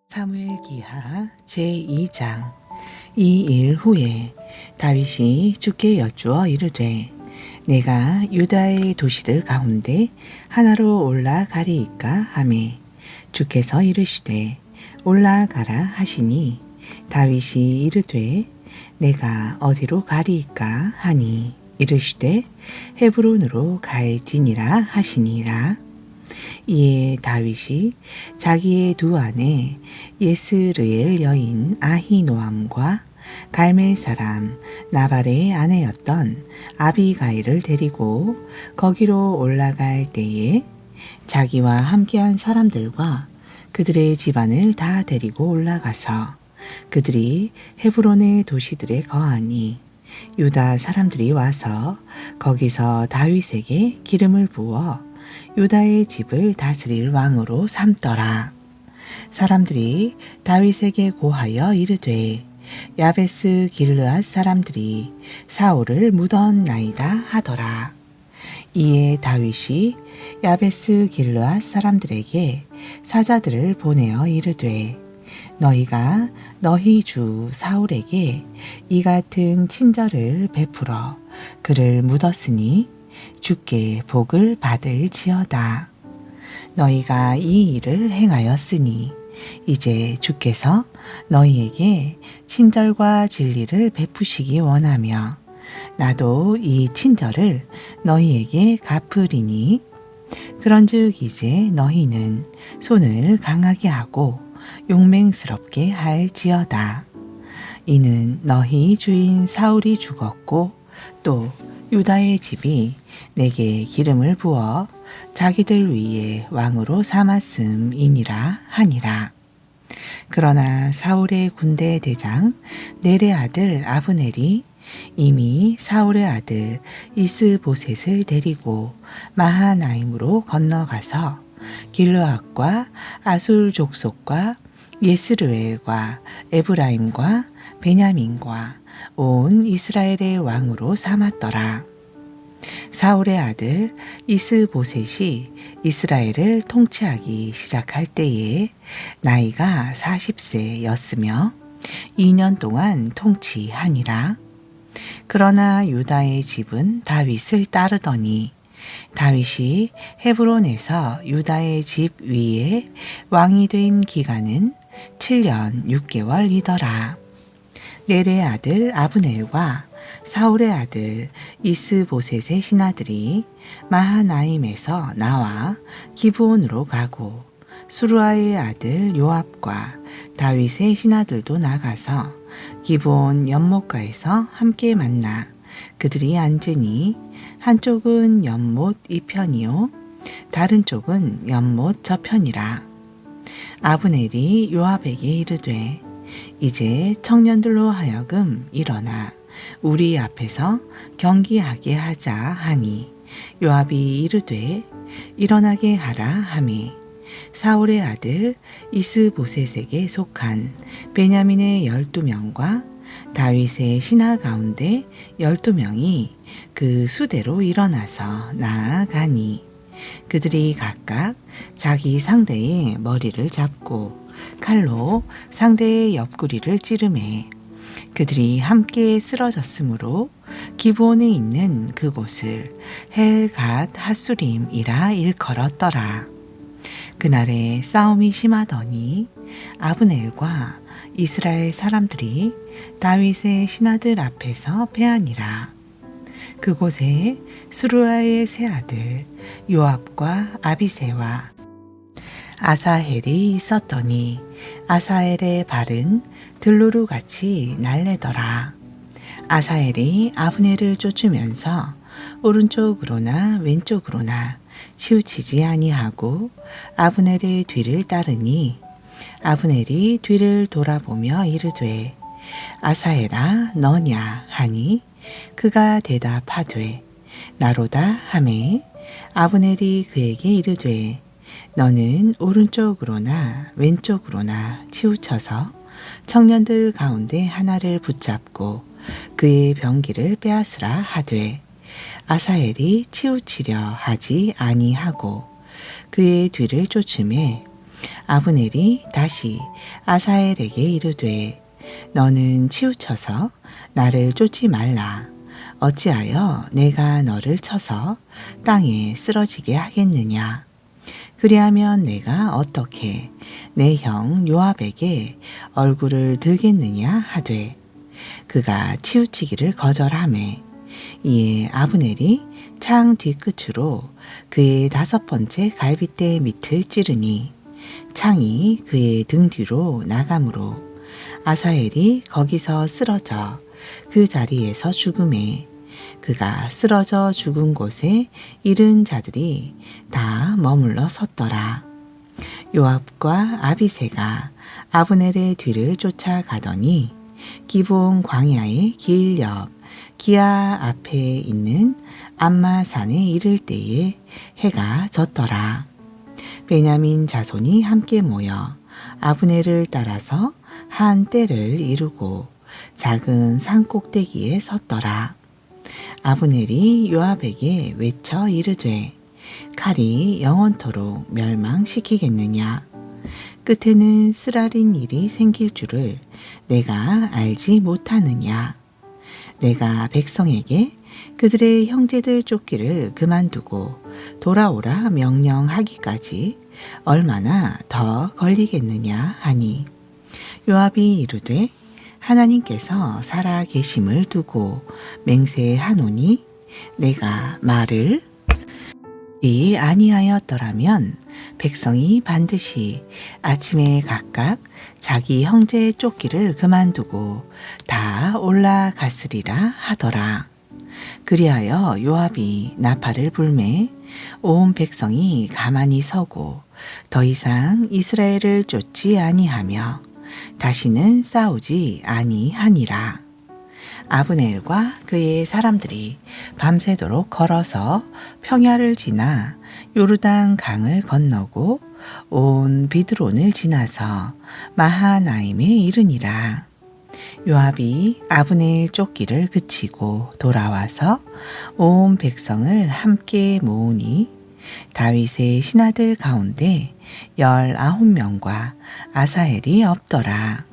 사무엘 기하 제2장. 이 일 후에 다윗이 주께 여쭈어 이르되 내가 유다의 도시들 가운데 하나로 올라가리이까 하매 주께서 이르시되 올라가라 하시니 다윗이 이르되 내가 어디로 가리이까 하니 이르시되 헤브론으로 갈지니라 하시니라. 이에 다윗이 자기의 두 아내 예스르엘 여인 아히노암과 갈멜 사람 나발의 아내였던 아비가일을 데리고 거기로 올라갈 때에 자기와 함께한 사람들과 그들의 집안을 다 데리고 올라가서 그들이 헤브론의 도시들에 거하니 유다 사람들이 와서 거기서 다윗에게 기름을 부어 유다의 집을 다스릴 왕으로 삼더라. 사람들이 다윗에게 고하여 이르되 야베스 길르앗 사람들이 사울을 묻었나이다 하더라. 이에 다윗이 야베스 길르앗 사람들에게 사자들을 보내어 이르되 너희가 너희 주 사울에게 이 같은 친절을 베풀어 그를 묻었으니 주께 복을 받을지어다. 너희가 이 일을 행하였으니 이제 주께서 너희에게 친절과 진리를 베푸시기 원하며 나도 이 친절을 너희에게 갚으리니 그런즉 이제 너희는 손을 강하게 하고 용맹스럽게 할지어다. 이는 너희 주인 사울이 죽었고 또 유다의 집이 내게 기름을 부어 자기들 위에 왕으로 삼았음이니라 하니라. 그러나 사울의 군대 대장 넬의 아들 아브넬이 이미 사울의 아들 이스보셋을 데리고 마하나임으로 건너가서 길르앗과 아술 족속과 예스르엘과 에브라임과 베냐민과 온 이스라엘의 왕으로 삼았더라. 사울의 아들 이스보셋이 이스라엘을 통치하기 시작할 때에 나이가 40세였으며 2년 동안 통치하니라. 그러나 유다의 집은 다윗을 따르더니 다윗이 헤브론에서 유다의 집 위에 왕이 된 기간은 7년 6개월이더라. 넬의 아들 아브넬과 사울의 아들 이스보셋의 신하들이 마하나임에서 나와 기브온으로 가고 수루아의 아들 요압과 다윗의 신하들도 나가서 기브온 연못가에서 함께 만나 그들이 앉으니 한쪽은 연못 이편이요 다른 쪽은 연못 저편이라. 아브넬이 요압에게 이르되 이제 청년들로 하여금 일어나 우리 앞에서 경기하게 하자 하니 요압이 이르되 일어나게 하라 하매 사울의 아들 이스보셋에게 속한 베냐민의 12명과 다윗의 신하 가운데 12명이 그 수대로 일어나서 나아가니 그들이 각각 자기 상대의 머리를 잡고 칼로 상대의 옆구리를 찌르매 그들이 함께 쓰러졌으므로 기브온에 있는 그곳을 헬갓 핫수림이라 일컬었더라. 그날에 싸움이 심하더니 아브넬과 이스라엘 사람들이 다윗의 신하들 앞에서 패하니라. 그곳에 수루아의 세 아들 요압과 아비새와 아사헬이 있었더니 아사헬의 발은 들로루같이 날래더라. 아사헬이 아브넬을 쫓으면서 오른쪽으로나 왼쪽으로나 치우치지 아니하고 아브넬의 뒤를 따르니 아브넬이 뒤를 돌아보며 이르되 아사헬아 너냐 하니 그가 대답하되 나로다 하매 아브넬이 그에게 이르되 너는 오른쪽으로나 왼쪽으로나 치우쳐서 청년들 가운데 하나를 붙잡고 그의 병기를 빼앗으라 하되 아사헬이 치우치려 하지 아니하고 그의 뒤를 쫓음에 아브넬이 다시 아사엘에게 이르되 너는 치우쳐서 나를 쫓지 말라. 어찌하여 내가 너를 쳐서 땅에 쓰러지게 하겠느냐. 그리하면 내가 어떻게 내 형 요압에게 얼굴을 들겠느냐 하되 그가 치우치기를 거절하매 이에 아브넬이 창 뒤끝으로 그의 5번째 갈빗대 밑을 찌르니 창이 그의 등 뒤로 나가므로 아사엘이 거기서 쓰러져 그 자리에서 죽음에 그가 쓰러져 죽은 곳에 이른 자들이 다 머물러 섰더라. 요압과 아비새가 아브넬의 뒤를 쫓아가더니 기브온 광야의 길 옆 기아 앞에 있는 암마산에 이를 때에 해가 졌더라. 베냐민 자손이 함께 모여 아브넬을 따라서 한 떼를 이루고 작은 산 꼭대기에 섰더라. 아브넬이 요압에게 외쳐 이르되 칼이 영원토록 멸망시키겠느냐. 끝에는 쓰라린 일이 생길 줄을 내가 알지 못하느냐. 내가 백성에게 그들의 형제들 쫓기를 그만두고 돌아오라 명령하기까지 얼마나 더 걸리겠느냐 하니 요압이 이르되 하나님께서 살아 계심을 두고 맹세하노니 내가 말을 아니하였더라면 백성이 반드시 아침에 각각 자기 형제의 쫓기를 그만두고 다 올라갔으리라 하더라. 그리하여 요압이 나팔을 불매 온 백성이 가만히 서고 더 이상 이스라엘을 쫓지 아니하며 다시는 싸우지 아니하니라. 아브넬과 그의 사람들이 밤새도록 걸어서 평야를 지나 요르단 강을 건너고 온 비드론을 지나서 마하나임에 이르니라. 요압이 아브넬 쫓기를 그치고 돌아와서 온 백성을 함께 모으니 다윗의 신하들 가운데 19명과 아사헬이 없더라.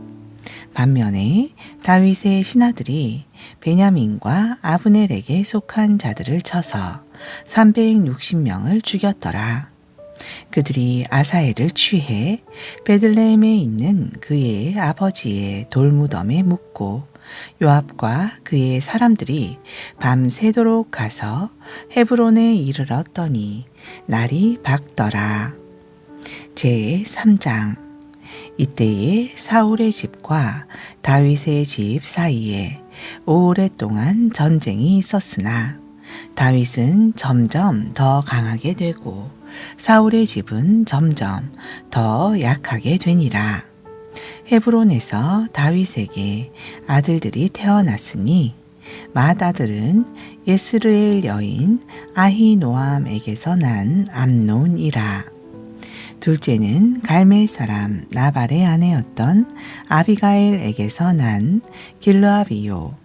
반면에 다윗의 신하들이 베냐민과 아브넬에게 속한 자들을 쳐서 360명을 죽였더라. 그들이 아사엘을 취해 베들레헴에 있는 그의 아버지의 돌무덤에 묻고 요압과 그의 사람들이 밤새도록 가서 헤브론에 이르렀더니 날이 밝더라. 제3장. 이때에 사울의 집과 다윗의 집 사이에 오랫동안 전쟁이 있었으나 다윗은 점점 더 강하게 되고 사울의 집은 점점 더 약하게 되니라. 헤브론에서 다윗에게 아들들이 태어났으니 맏아들은 예스르엘 여인 아히노암에게서 난 암논이라. 둘째는 갈멜 사람 나발의 아내였던 아비가일에게서 난 길르압이요.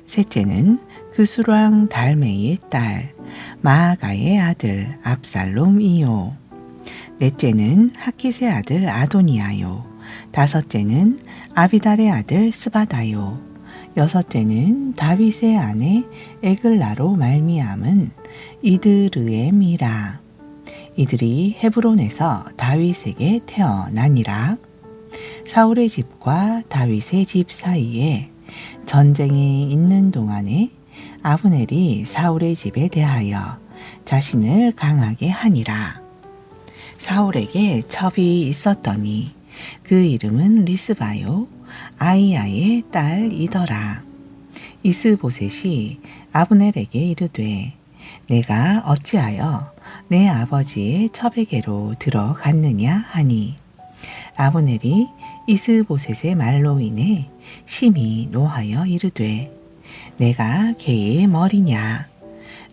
셋째는 그술왕 달메이의 딸 마아가의 아들 압살롬이요. 넷째는 하킷의 아들 아도니아요. 다섯째는 아비달의 아들 스바다요. 여섯째는 다윗의 아내 에글라로 말미암은 이드르엠이라. 이들이 헤브론에서 다윗에게 태어나니라. 사울의 집과 다윗의 집 사이에 전쟁이 있는 동안에 아브넬이 사울의 집에 대하여 자신을 강하게 하니라. 사울에게 첩이 있었더니 그 이름은 리스바요 아이야의 딸이더라. 이스보셋이 아브넬에게 이르되 내가 어찌하여 내 아버지의 첩에게로 들어갔느냐 하니 아브넬이 이스보셋의 말로 인해 심히 노하여 이르되 내가 개의 머리냐.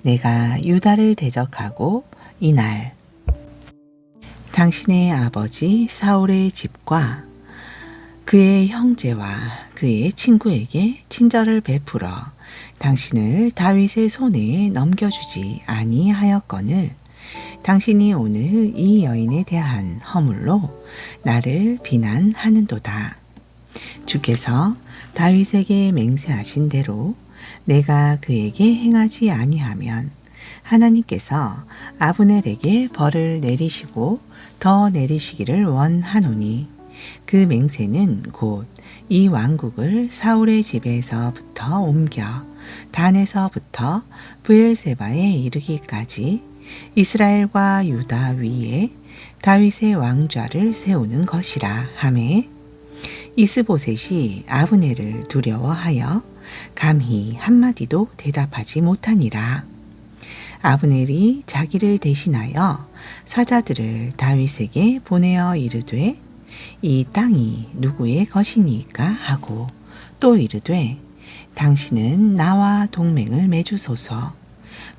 내가 유다를 대적하고 이날 당신의 아버지 사울의 집과 그의 형제와 그의 친구에게 친절을 베풀어 당신을 다윗의 손에 넘겨주지 아니하였거늘 당신이 오늘 이 여인에 대한 허물로 나를 비난하는도다. 주께서 다윗에게 맹세하신 대로 내가 그에게 행하지 아니하면 하나님께서 아브넬에게 벌을 내리시고 더 내리시기를 원하노니 그 맹세는 곧 이 왕국을 사울의 집에서부터 옮겨 단에서부터 브엘세바에 이르기까지 이스라엘과 유다 위에 다윗의 왕좌를 세우는 것이라 하매 이스보셋이 아브넬을 두려워하여 감히 한마디도 대답하지 못하니라. 아브넬이 자기를 대신하여 사자들을 다윗에게 보내어 이르되 이 땅이 누구의 것이니까 하고 또 이르되 당신은 나와 동맹을 맺으소서.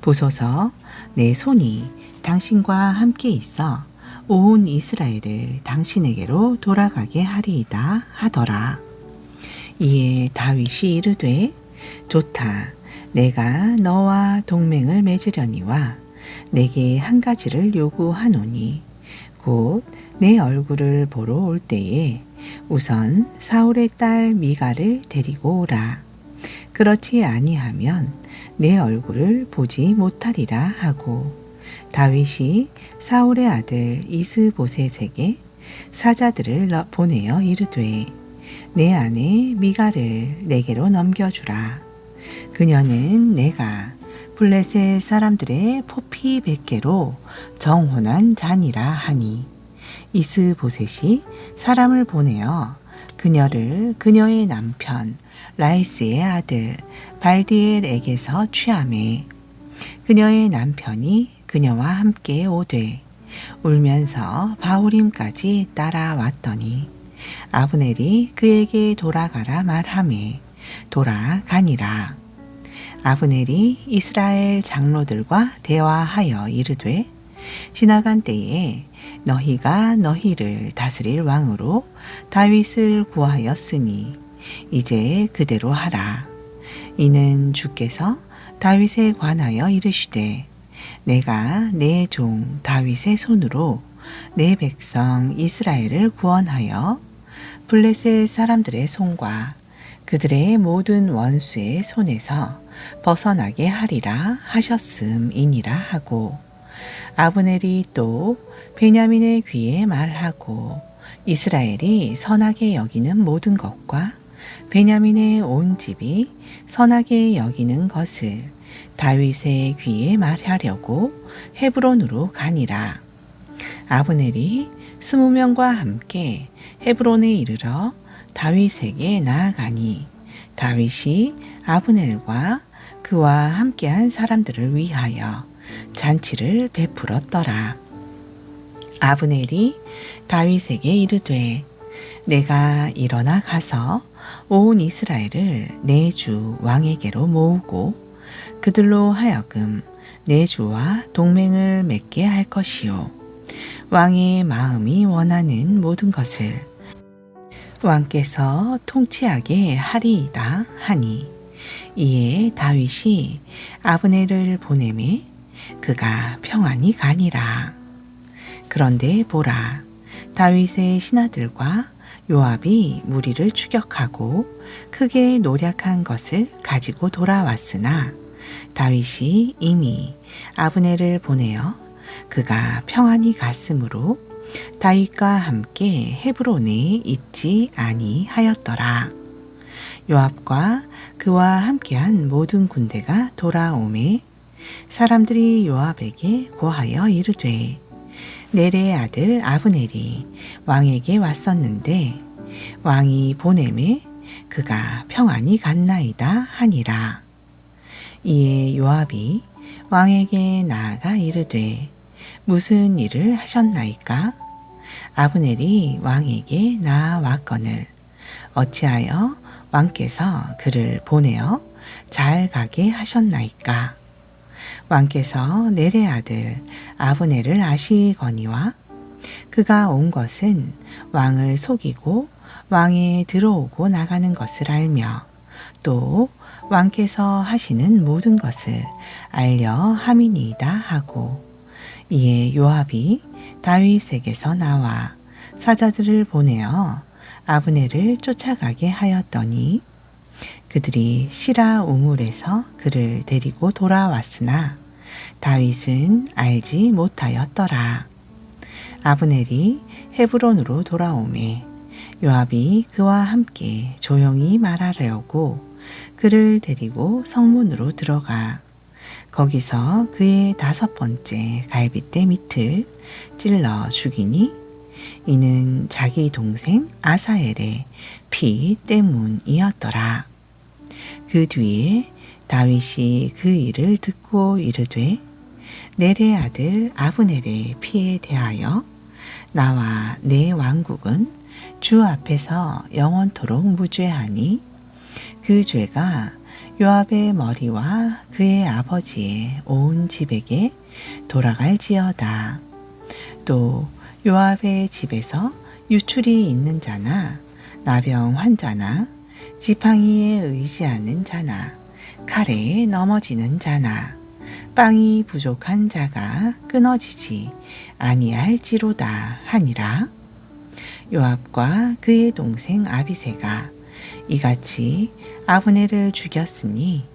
보소서 내 손이 당신과 함께 있어 온 이스라엘을 당신에게로 돌아가게 하리이다 하더라. 이에 다윗이 이르되 좋다. 내가 너와 동맹을 맺으려니와 내게 한 가지를 요구하노니 곧 내 얼굴을 보러 올 때에 우선 사울의 딸 미갈을 데리고 오라. 그렇지 아니하면 내 얼굴을 보지 못하리라 하고 다윗이 사울의 아들 이스보셋에게 사자들을 보내어 이르되 내 아내 미갈을 내게로 넘겨주라. 그녀는 내가 블레셋 사람들의 포피 100개로 정혼한 자니라 하니 이스보셋이 사람을 보내어 그녀를 그녀의 남편 라이스의 아들 발디엘에게서 취하매 그녀의 남편이 그녀와 함께 오되 울면서 바후림까지 따라왔더니 아브넬이 그에게 돌아가라 말하매 돌아가니라. 아브넬이 이스라엘 장로들과 대화하여 이르되 지나간 때에 너희가 너희를 다스릴 왕으로 다윗을 구하였으니 이제 그대로 하라. 이는 주께서 다윗에 관하여 이르시되 내가 내 종 다윗의 손으로 내 백성 이스라엘을 구원하여 블레셋 사람들의 손과 그들의 모든 원수의 손에서 벗어나게 하리라 하셨음이니라 하고 아브넬이 또 베냐민의 귀에 말하고 이스라엘이 선하게 여기는 모든 것과 베냐민의 온 집이 선하게 여기는 것을 다윗의 귀에 말하려고 헤브론으로 가니라. 아브넬이 20명과 함께 헤브론에 이르러 다윗에게 나아가니 다윗이 아브넬과 그와 함께한 사람들을 위하여 잔치를 베풀었더라. 아브넬이 다윗에게 이르되 내가 일어나 가서 온 이스라엘을 내 주 왕에게로 모으고 그들로 하여금 내 주와 동맹을 맺게 할 것이요 왕의 마음이 원하는 모든 것을 왕께서 통치하게 하리이다 하니 이에 다윗이 아브넬을 보내매 그가 평안히 가니라. 그런데 보라 다윗의 신하들과 요압이 무리를 추격하고 크게 노략한 것을 가지고 돌아왔으나 다윗이 이미 아브넬을 보내어 그가 평안히 갔으므로 다윗과 함께 헤브론에 있지 아니하였더라. 요압과 그와 함께한 모든 군대가 돌아오매 사람들이 요압에게 고하여 이르되 넬의 아들 아브넬이 왕에게 왔었는데 왕이 보내매 그가 평안히 갔나이다 하니라. 이에 요압이 왕에게 나아가 이르되 무슨 일을 하셨나이까? 아브넬이 왕에게 나아왔거늘 어찌하여 왕께서 그를 보내어 잘 가게 하셨나이까? 왕께서 넬의 아들 아브넬을 아시거니와 그가 온 것은 왕을 속이고 왕에 들어오고 나가는 것을 알며 또 왕께서 하시는 모든 것을 알려 함이니이다 하고 이에 요압이 다윗에게서 나와 사자들을 보내어 아브넬을 쫓아가게 하였더니 그들이 시라 우물에서 그를 데리고 돌아왔으나 다윗은 알지 못하였더라. 아브넬이 헤브론으로 돌아오매 요압이 그와 함께 조용히 말하려고 그를 데리고 성문으로 들어가 거기서 그의 5번째 갈빗대 밑을 찔러 죽이니 이는 자기 동생 아사엘의 피 때문이었더라. 그 뒤에 다윗이 그 일을 듣고 이르되 넬의 아들 아브넬의 피에 대하여 나와 내 왕국은 주 앞에서 영원토록 무죄하니 그 죄가 요압의 머리와 그의 아버지의 온 집에게 돌아갈지어다. 또 요압의 집에서 유출이 있는 자나 나병 환자나 지팡이에 의지하는 자나 칼에 넘어지는 자나 빵이 부족한 자가 끊어지지 아니할지로다 하니라. 요압과 그의 동생 아비새가 이같이 아브넬을 죽였으니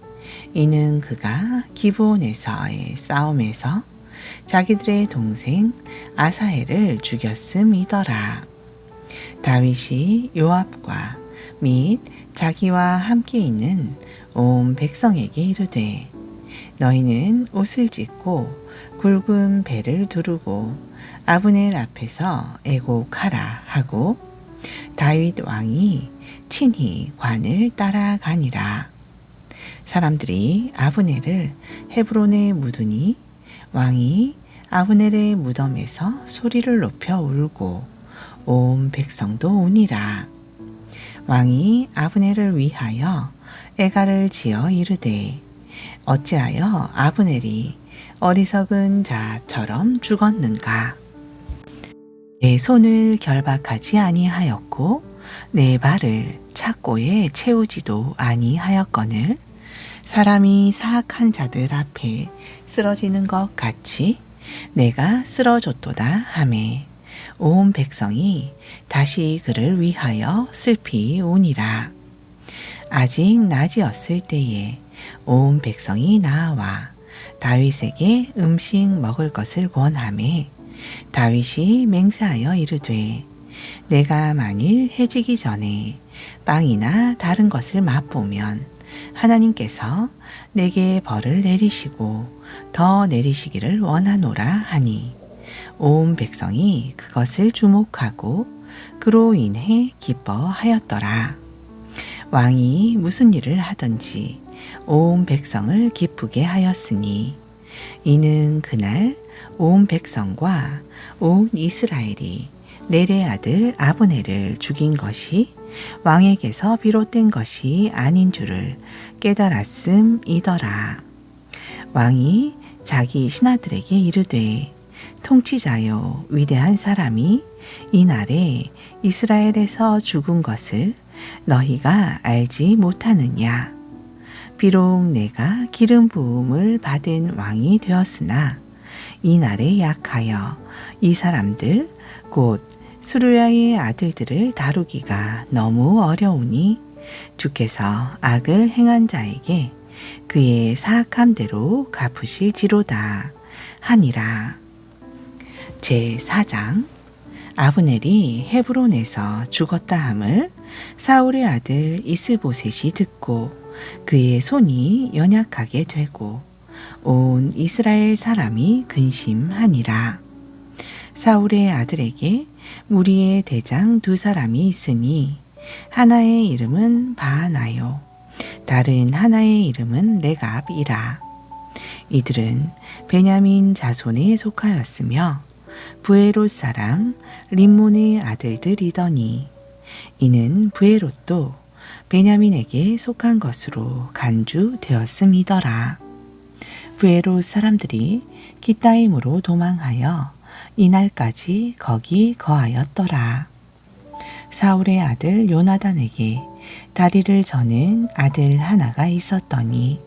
이는 그가 기브온에서의 싸움에서 자기들의 동생 아사엘을 죽였음이더라. 다윗이 요압과 및 자기와 함께 있는 온 백성에게 이르되 너희는 옷을 찢고 굵은 배를 두르고 아브넬 앞에서 애곡하라 하고 다윗 왕이 친히 관을 따라가니라. 사람들이 아브넬을 헤브론에 묻으니 왕이 아브넬의 무덤에서 소리를 높여 울고 온 백성도 우니라. 왕이 아브넬을 위하여 애가를 지어 이르되 어찌하여 아브넬이 어리석은 자처럼 죽었는가? 내 손을 결박하지 아니하였고 내 발을 착고에 채우지도 아니하였거늘 사람이 사악한 자들 앞에 쓰러지는 것 같이 내가 쓰러졌도다 하매 온 백성이 다시 그를 위하여 슬피 우니라. 아직 낮이었을 때에 온 백성이 나와 다윗에게 음식 먹을 것을 권하매 다윗이 맹세하여 이르되 내가 만일 해지기 전에 빵이나 다른 것을 맛보면 하나님께서 내게 벌을 내리시고 더 내리시기를 원하노라 하니 온 백성이 그것을 주목하고 그로 인해 기뻐하였더라. 왕이 무슨 일을 하든지 온 백성을 기쁘게 하였으니 이는 그날 온 백성과 온 이스라엘이 넬의 아들 아브넬을 죽인 것이 왕에게서 비롯된 것이 아닌 줄을 깨달았음이더라. 왕이 자기 신하들에게 이르되 통치자요 위대한 사람이 이날에 이스라엘에서 죽은 것을 너희가 알지 못하느냐? 비록 내가 기름 부음을 받은 왕이 되었으나 이날에 약하여 이 사람들 곧 수르야의 아들들을 다루기가 너무 어려우니 주께서 악을 행한 자에게 그의 사악함대로 갚으실지로다 하니라. 제4장 아브넬이 헤브론에서 죽었다 함을 사울의 아들 이스보셋이 듣고 그의 손이 연약하게 되고 온 이스라엘 사람이 근심하니라. 사울의 아들에게 무리의 대장 2사람이 있으니 하나의 이름은 바하나요 다른 하나의 이름은 레갑이라. 이들은 베냐민 자손에 속하였으며 부에롯 사람 림몬의 아들들이더니 이는 부에롯도 베냐민에게 속한 것으로 간주되었음이더라. 부에롯 사람들이 기타임으로 도망하여 이날까지 거기 거하였더라. 사울의 아들 요나단에게 다리를 저는 아들 하나가 있었더니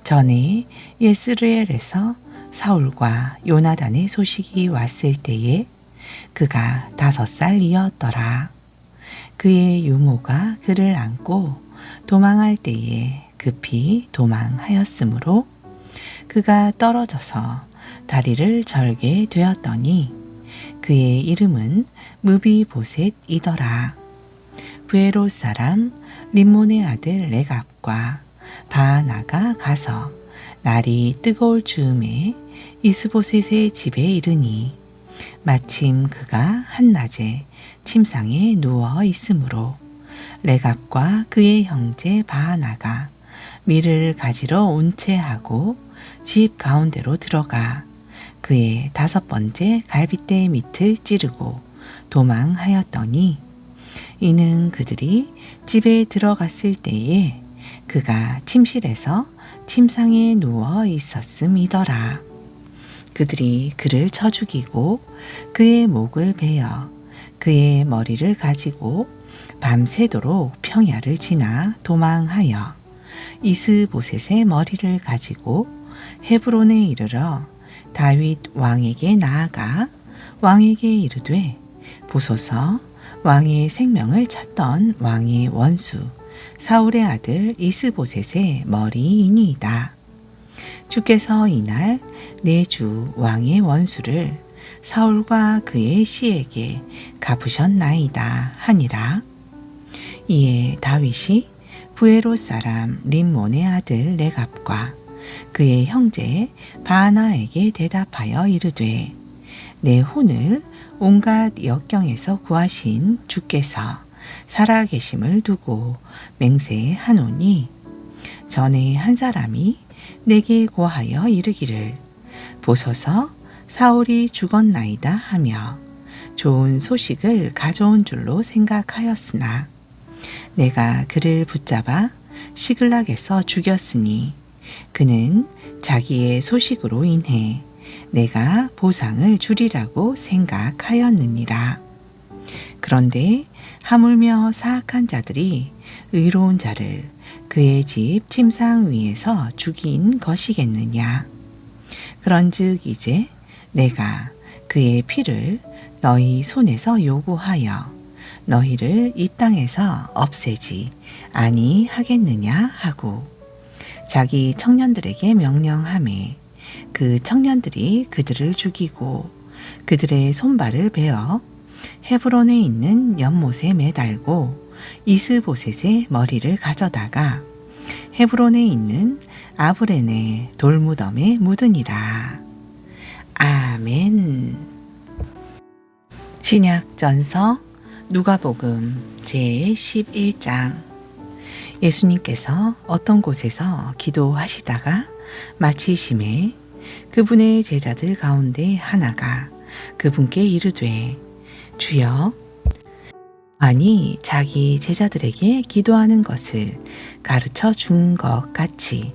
전에 예스르엘에서 사울과 요나단의 소식이 왔을 때에 그가 5살이었더라. 그의 유모가 그를 안고 도망할 때에 급히 도망하였으므로 그가 떨어져서 다리를 절게 되었더니 그의 이름은 무비보셋이더라. 브에롯 사람 림몬의 아들 레갑과 바하나가 가서 날이 뜨거울 즈음에 이스보셋의 집에 이르니 마침 그가 한낮에 침상에 누워 있으므로 레갑과 그의 형제 바하나가 밀을 가지러 온 채 하고 집 가운데로 들어가 그의 5번째 갈빗대 밑을 찌르고 도망하였더니 이는 그들이 집에 들어갔을 때에 그가 침실에서 침상에 누워 있었음이더라. 그들이 그를 쳐 죽이고 그의 목을 베어 그의 머리를 가지고 밤새도록 평야를 지나 도망하여 이스보셋의 머리를 가지고 헤브론에 이르러 다윗 왕에게 나아가 왕에게 이르되 보소서 왕의 생명을 찾던 왕의 원수 사울의 아들 이스보셋의 머리이니이다. 주께서 이날 내 주 왕의 원수를 사울과 그의 씨에게 갚으셨나이다 하니라. 이에 다윗이 브에롯 사람 림몬의 아들 레갑과 그의 형제 바하나에게 대답하여 이르되 내 혼을 온갖 역경에서 구하신 주께서 살아계심을 두고 맹세하노니 전에 한 사람이 내게 고하여 이르기를 보소서 사울이 죽었나이다 하며 좋은 소식을 가져온 줄로 생각하였으나 내가 그를 붙잡아 시글락에서 죽였으니 그는 자기의 소식으로 인해 내가 보상을 주리라고 생각하였느니라. 그런데 하물며 사악한 자들이 의로운 자를 그의 집 침상 위에서 죽인 것이겠느냐. 그런즉 이제 내가 그의 피를 너희 손에서 요구하여 너희를 이 땅에서 없애지 아니하겠느냐 하고 자기 청년들에게 명령하매 그 청년들이 그들을 죽이고 그들의 손발을 베어 헤브론에 있는 연못에 매달고 이스보셋의 머리를 가져다가 헤브론에 있는 아브렌의 돌무덤에 묻으니라. 아멘. 신약전서 누가복음 제11장. 예수님께서 어떤 곳에서 기도하시다가 마치심에 그분의 제자들 가운데 하나가 그분께 이르되 주여 아니 자기 제자들에게 기도하는 것을 가르쳐 준 것 같이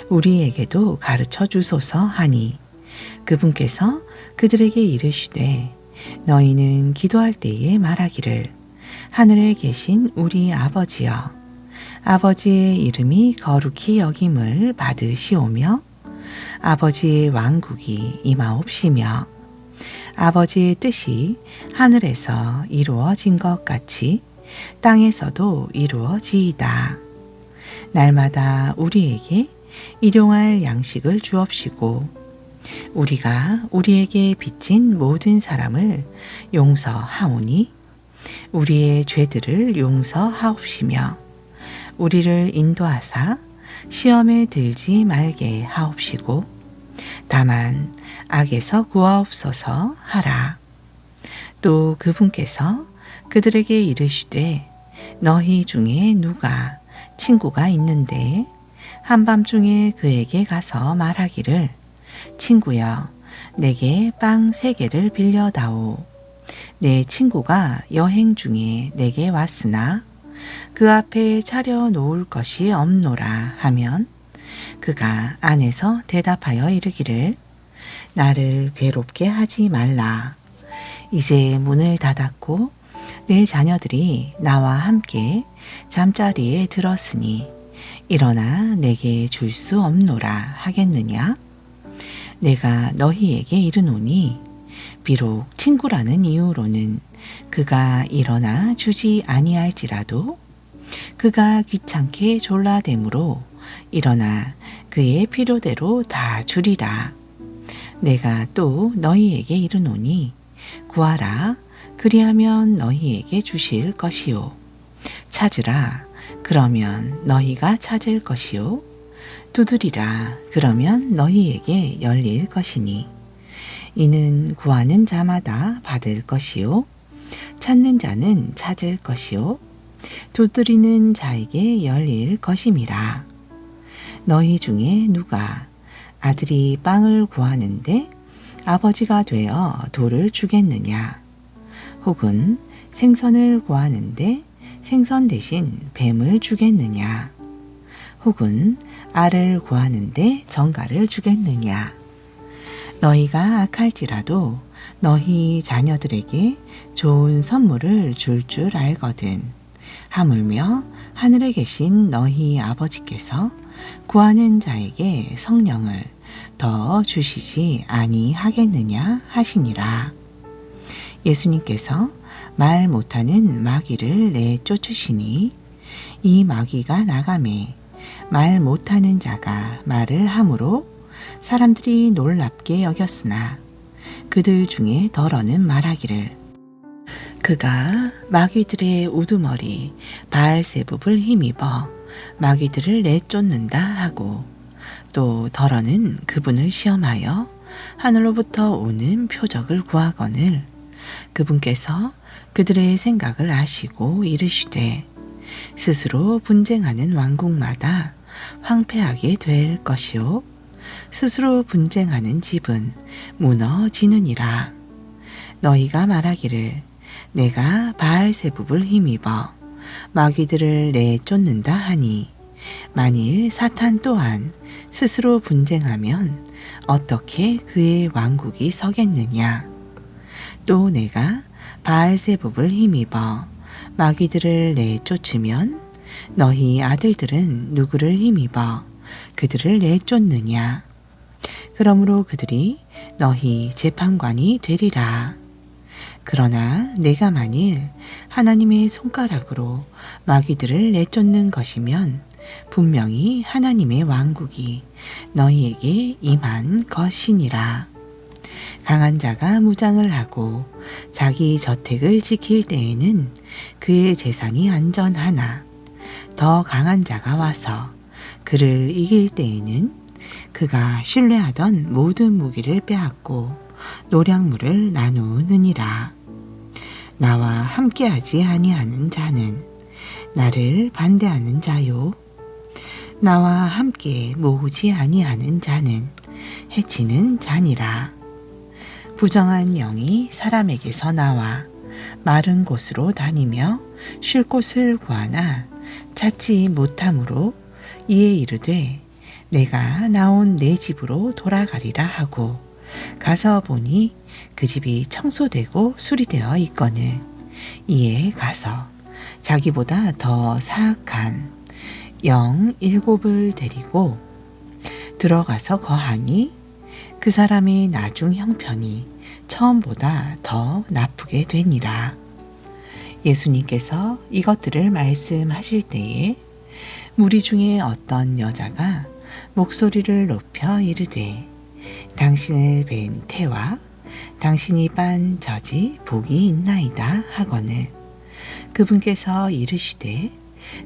우리에게도 가르쳐 주소서 하니 그분께서 그들에게 이르시되 너희는 기도할 때에 말하기를 하늘에 계신 우리 아버지여 아버지의 이름이 거룩히 여김을 받으시오며 아버지의 왕국이 임하옵시며 아버지의 뜻이 하늘에서 이루어진 것 같이 땅에서도 이루어지이다. 날마다 우리에게 일용할 양식을 주옵시고 우리가 우리에게 빚진 모든 사람을 용서하오니 우리의 죄들을 용서하옵시며 우리를 인도하사 시험에 들지 말게 하옵시고 다만 악에서 구하옵소서 하라. 또 그분께서 그들에게 이르시되 너희 중에 누가 친구가 있는데 한밤중에 그에게 가서 말하기를 친구여 내게 빵 3개를 빌려다오. 내 친구가 여행 중에 내게 왔으나 그 앞에 차려 놓을 것이 없노라 하면 그가 안에서 대답하여 이르기를 나를 괴롭게 하지 말라. 이제 문을 닫았고 내 자녀들이 나와 함께 잠자리에 들었으니 일어나 내게 줄 수 없노라 하겠느냐. 내가 너희에게 이르노니 비록 친구라는 이유로는 그가 일어나 주지 아니할지라도 그가 귀찮게 졸라대므로 일어나 그의 필요대로 다 주리라. 내가 또 너희에게 이르노니 구하라 그리하면 너희에게 주실 것이요 찾으라 그러면 너희가 찾을 것이요 두드리라 그러면 너희에게 열릴 것이니 이는 구하는 자마다 받을 것이요 찾는 자는 찾을 것이요 두드리는 자에게 열릴 것임이라. 너희 중에 누가 아들이 빵을 구하는데 아버지가 되어 돌을 주겠느냐? 혹은 생선을 구하는데 생선 대신 뱀을 주겠느냐? 혹은 알을 구하는데 정갈을 주겠느냐? 너희가 악할지라도 너희 자녀들에게 좋은 선물을 줄 줄 알거든. 하물며 하늘에 계신 너희 아버지께서 구하는 자에게 성령을 더 주시지 아니하겠느냐 하시니라. 예수님께서 말 못하는 마귀를 내쫓으시니 이 마귀가 나가매 말 못하는 자가 말을 함으로 사람들이 놀랍게 여겼으나 그들 중에 덜어는 말하기를 그가 마귀들의 우두머리 바알세붑을 힘입어 마귀들을 내쫓는다 하고 또 덜어는 그분을 시험하여 하늘로부터 오는 표적을 구하거늘 그분께서 그들의 생각을 아시고 이르시되 스스로 분쟁하는 왕국마다 황폐하게 될 것이요 스스로 분쟁하는 집은 무너지느니라. 너희가 말하기를 내가 바알세붑을 힘입어 마귀들을 내쫓는다 하니 만일 사탄 또한 스스로 분쟁하면 어떻게 그의 왕국이 서겠느냐. 또 내가 바알세붑을 힘입어 마귀들을 내쫓으면 너희 아들들은 누구를 힘입어 그들을 내쫓느냐. 그러므로 그들이 너희 재판관이 되리라. 그러나 내가 만일 하나님의 손가락으로 마귀들을 내쫓는 것이면 분명히 하나님의 왕국이 너희에게 임한 것이니라. 강한 자가 무장을 하고 자기 저택을 지킬 때에는 그의 재산이 안전하나 더 강한 자가 와서 그를 이길 때에는 그가 신뢰하던 모든 무기를 빼앗고 노략물을 나누느니라. 나와 함께하지 아니하는 자는 나를 반대하는 자요 나와 함께 모으지 아니하는 자는 해치는 자니라. 부정한 영이 사람에게서 나와 마른 곳으로 다니며 쉴 곳을 구하나 찾지 못함으로 이에 이르되 내가 나온 내 집으로 돌아가리라 하고 가서 보니 그 집이 청소되고 수리되어 있거늘 이에 가서 자기보다 더 사악한 영 7을 데리고 들어가서 거하니 그 사람의 나중 형편이 처음보다 더 나쁘게 되니라. 예수님께서 이것들을 말씀하실 때에 무리 중에 어떤 여자가 목소리를 높여 이르되 당신을 뵌 태와 당신이 빤 젖이 복이 있나이다 하거늘 그분께서 이르시되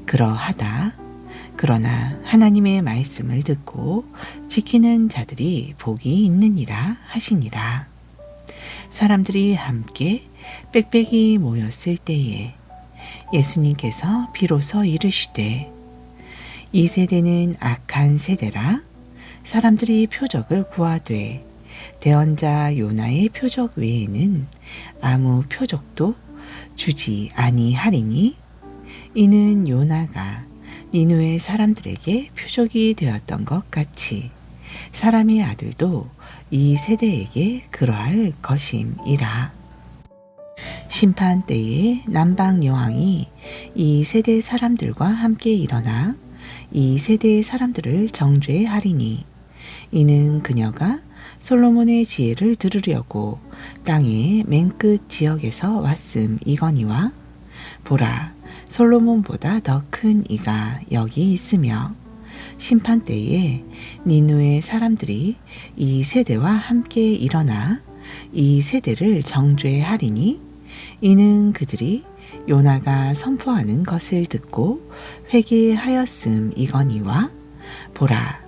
그러하다. 그러나 하나님의 말씀을 듣고 지키는 자들이 복이 있느니라 하시니라. 사람들이 함께 빽빽이 모였을 때에 예수님께서 비로소 이르시되 이 세대는 악한 세대라. 사람들이 표적을 구하되 대언자 요나의 표적 외에는 아무 표적도 주지 아니하리니 이는 요나가 니느웨 사람들에게 표적이 되었던 것 같이 사람의 아들도 이 세대에게 그러할 것임이라. 심판 때에 남방 여왕이 이 세대 사람들과 함께 일어나 이 세대의 사람들을 정죄하리니 이는 그녀가 솔로몬의 지혜를 들으려고 땅의 맨 끝 지역에서 왔음 이거니와 보라 솔로몬보다 더 큰 이가 여기 있으며 심판 때에 니누의 사람들이 이 세대와 함께 일어나 이 세대를 정죄하리니 이는 그들이 요나가 선포하는 것을 듣고 회개하였음 이거니와 보라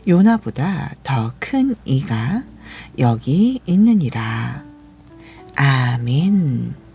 요나보다 더 큰 이가 여기 있느니라. 아멘.